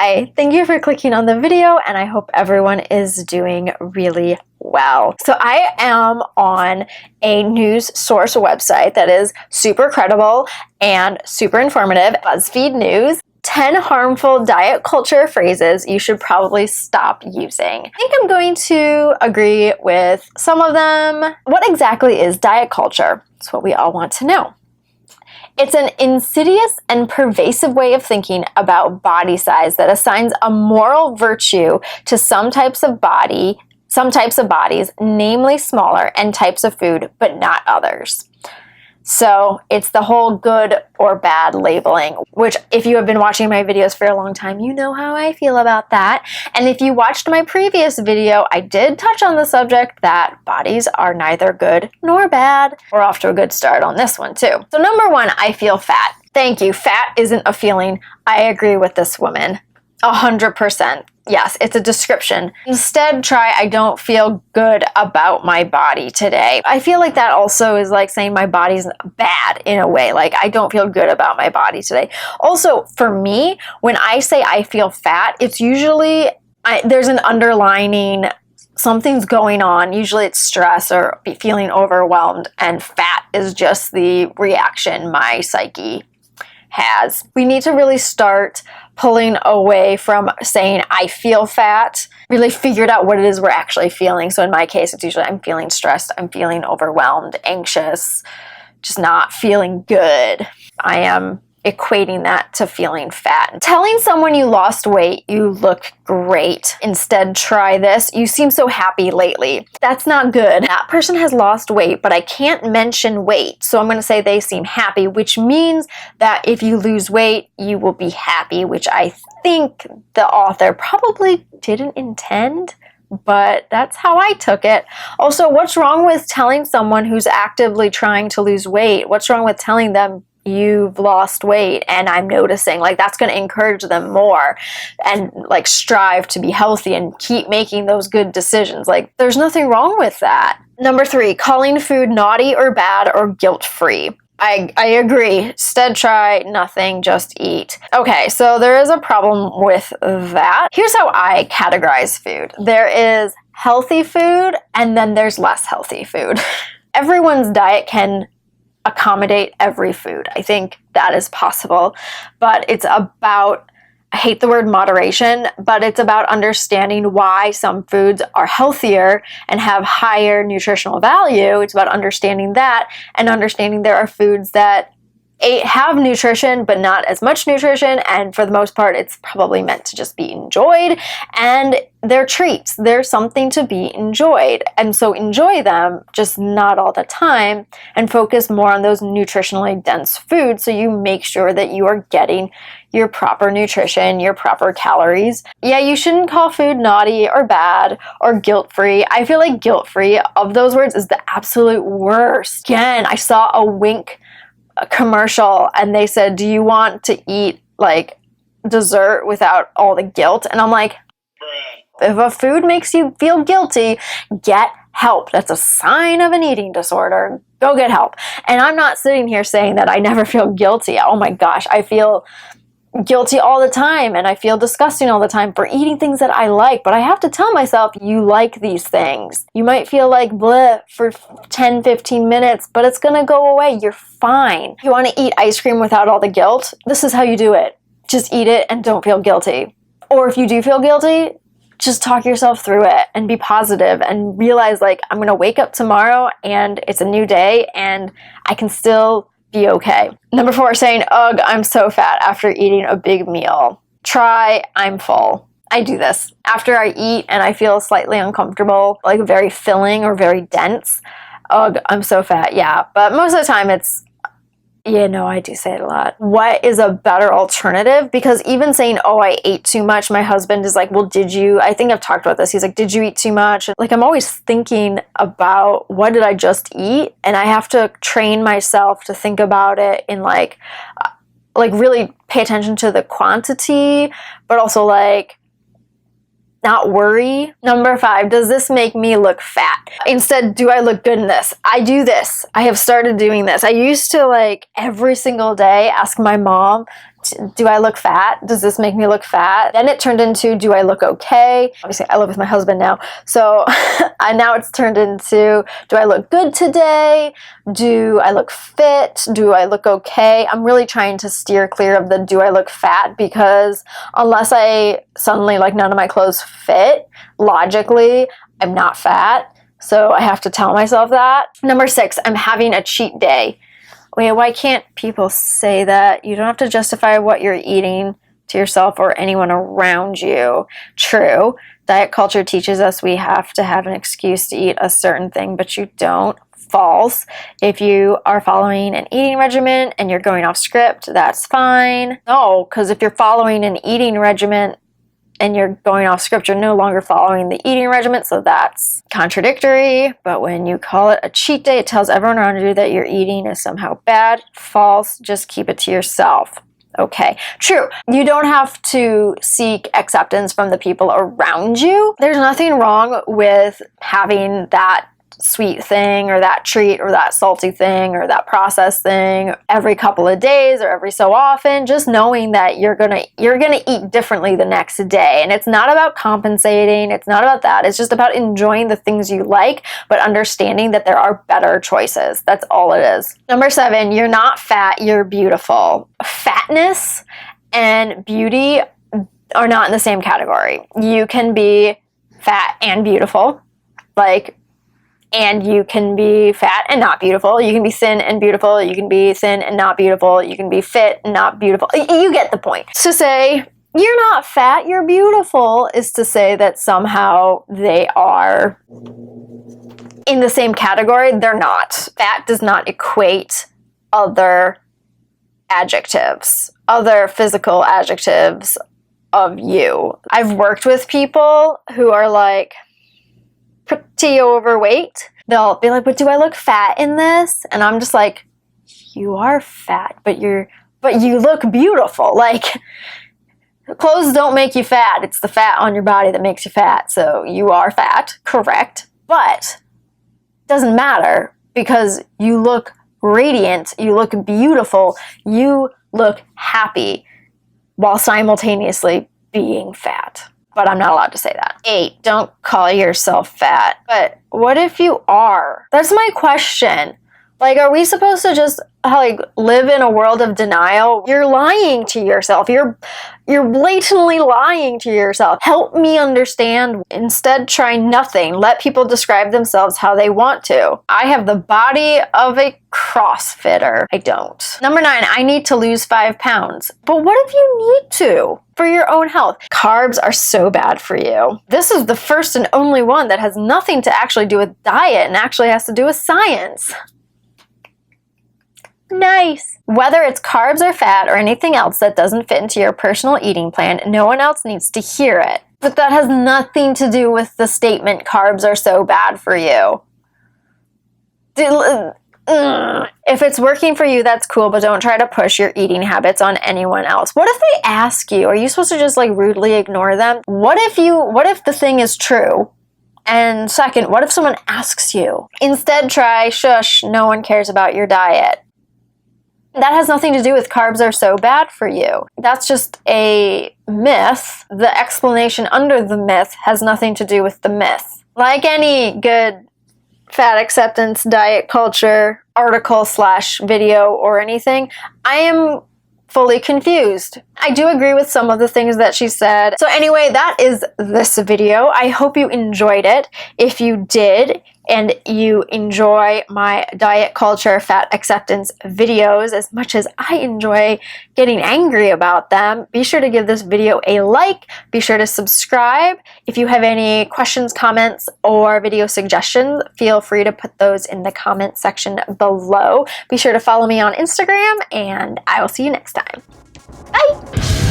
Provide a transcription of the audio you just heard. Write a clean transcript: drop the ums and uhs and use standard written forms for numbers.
Hi, thank you for clicking on the video, and I hope everyone is doing really well. So I am on a news source website that is super credible and super informative, BuzzFeed News. 10 harmful diet culture phrases you should probably stop using. I think I'm going to agree with some of them. What exactly is diet culture? It's what we all want to know. It's an insidious and pervasive way of thinking about body size that assigns a moral virtue to some types of bodies, namely smaller, and types of food, but not others. So it's the whole good or bad labeling, which if you have been watching my videos for a long time, you know how I feel about that. And if you watched my previous video, I did touch on the subject that bodies are neither good nor bad. We're off to a good start on this one too. So number one, I feel fat. Thank you. Fat isn't a feeling. I agree with this woman. 100%. Yes, it's a description. Instead, try, I don't feel good about my body today. I feel like that also is like saying my body's bad in a way. Like, I don't feel good about my body today. Also, for me, when I say I feel fat, it's usually, there's an underlining, something's going on. Usually it's stress or feeling overwhelmed, and fat is just the reaction my psyche has. We need to really start pulling away from saying I feel fat, really figured out what it is we're actually feeling. So in my case, it's usually I'm feeling stressed, I'm feeling overwhelmed, anxious, just not feeling good. I am equating that to feeling fat. Telling someone you lost weight, you look great. Instead, try this. You seem so happy lately. That's not good. That person has lost weight, but I can't mention weight. So I'm going to say they seem happy, which means that if you lose weight, you will be happy, which I think the author probably didn't intend, but that's how I took it. Also, what's wrong with telling someone who's actively trying to lose weight? What's wrong with telling them you've lost weight and I'm noticing? Like, that's going to encourage them more and like strive to be healthy and keep making those good decisions. Like, there's nothing wrong with that. Number 3, calling food naughty or bad or guilt-free. I agree. Instead, try nothing, just eat. Okay, so there is a problem with that. Here's how I categorize food. There is healthy food and then there's less healthy food. Everyone's diet can accommodate every food. I think that is possible, but it's about, I hate the word moderation, but it's about understanding why some foods are healthier and have higher nutritional value. It's about understanding that and understanding there are foods that have nutrition, but not as much nutrition, and for the most part, it's probably meant to just be enjoyed, and they're treats. They're something to be enjoyed, and so enjoy them, just not all the time, and focus more on those nutritionally dense foods so you make sure that you are getting your proper nutrition, your proper calories. Yeah, you shouldn't call food naughty or bad or guilt-free. I feel like guilt-free of those words is the absolute worst. Again, I saw a commercial and they said, do you want to eat like dessert without all the guilt? And I'm like, if a food makes you feel guilty, get help. That's a sign of an eating disorder. Go get help. And I'm not sitting here saying that I never feel guilty. Oh my gosh, I feel guilty all the time and I feel disgusting all the time for eating things that I like, but I have to tell myself, you like these things. You might feel like bleh for 10, 15 minutes, but it's gonna go away. You're fine. You want to eat ice cream without all the guilt? This is how you do it. Just eat it and don't feel guilty. Or if you do feel guilty, just talk yourself through it and be positive and realize like, I'm gonna wake up tomorrow and it's a new day and I can still be okay. Number 4, saying, ugh, I'm so fat after eating a big meal. Try, I'm full. I do this. After I eat and I feel slightly uncomfortable, like very filling or very dense, ugh, I'm so fat. Yeah, but most of the time it's, yeah, no, I do say it a lot. What is a better alternative? Because even saying, oh, I ate too much, my husband is like, well, did you? I think I've talked about this. He's like, did you eat too much? Like, I'm always thinking about what did I just eat? And I have to train myself to think about it in like really pay attention to the quantity, but also like not worry. Number 5, does this make me look fat? Instead, do I look good in this? I do this. I have started doing this. I used to like every single day ask my mom do I look fat? Does this make me look fat? Then it turned into, do I look okay? Obviously, I live with my husband now. So now it's turned into, do I look good today? Do I look fit? Do I look okay? I'm really trying to steer clear of the do I look fat, because unless I suddenly, like, none of my clothes fit, logically, I'm not fat. So I have to tell myself that. Number 6, I'm having a cheat day. Wait, why can't people say that? You don't have to justify what you're eating to yourself or anyone around you. True. Diet culture teaches us we have to have an excuse to eat a certain thing, but you don't. False. If you are following an eating regimen and you're going off script, that's fine. No, because if you're following an eating regimen and you're going off script, you're no longer following the eating regimen, so that's contradictory. But when you call it a cheat day, it tells everyone around you that your eating is somehow bad. False. Just keep it to yourself. Okay, true. You don't have to seek acceptance from the people around you. There's nothing wrong with having that sweet thing or that treat or that salty thing or that processed thing every couple of days or every so often, just knowing that you're gonna eat differently the next day. And it's not about compensating, it's not about that, it's just about enjoying the things you like, but understanding that there are better choices. That's all it is. Number 7, you're not fat, you're beautiful. Fatness and beauty are not in the same category. You can be fat and beautiful, and you can be fat and not beautiful. You can be thin and beautiful. You can be thin and not beautiful. You can be fit and not beautiful. You get the point. To say, you're not fat, you're beautiful, is to say that somehow they are in the same category. They're not. Fat does not equate other adjectives, other physical adjectives of you. I've worked with people who are like, pretty overweight. They'll be like, but do I look fat in this? And I'm just like, you are fat, but you look beautiful. Like, clothes don't make you fat. It's the fat on your body that makes you fat. So you are fat, correct. But it doesn't matter, because you look radiant, you look beautiful, you look happy while simultaneously being fat. But I'm not allowed to say that. 8, don't call yourself fat. But what if you are? That's my question. Like, are we supposed to just live in a world of denial? You're lying to yourself. You're blatantly lying to yourself. Help me understand. Instead, try nothing. Let people describe themselves how they want to. I have the body of a CrossFitter. I don't. Number 9, I need to lose 5 pounds. But what if you need to? For your own health. Carbs are so bad for you. This is the first and only one that has nothing to actually do with diet and actually has to do with science. Nice. Whether it's carbs or fat or anything else that doesn't fit into your personal eating plan, no one else needs to hear it. But that has nothing to do with the statement, carbs are so bad for you. If it's working for you, that's cool, but don't try to push your eating habits on anyone else. What if they ask you? Are you supposed to just rudely ignore them? What if the thing is true? And second, what if someone asks you? Instead, try shush, no one cares about your diet. That has nothing to do with carbs are so bad for you. That's just a myth. The explanation under the myth has nothing to do with the myth. Like any good fat acceptance, diet culture, article / video or anything, I am fully confused. I do agree with some of the things that she said. So anyway, that is this video. I hope you enjoyed it. If you did, and you enjoy my diet culture, fat acceptance videos as much as I enjoy getting angry about them, be sure to give this video a like, be sure to subscribe. If you have any questions, comments, or video suggestions, feel free to put those in the comment section below. Be sure to follow me on Instagram, and I will see you next time. Bye!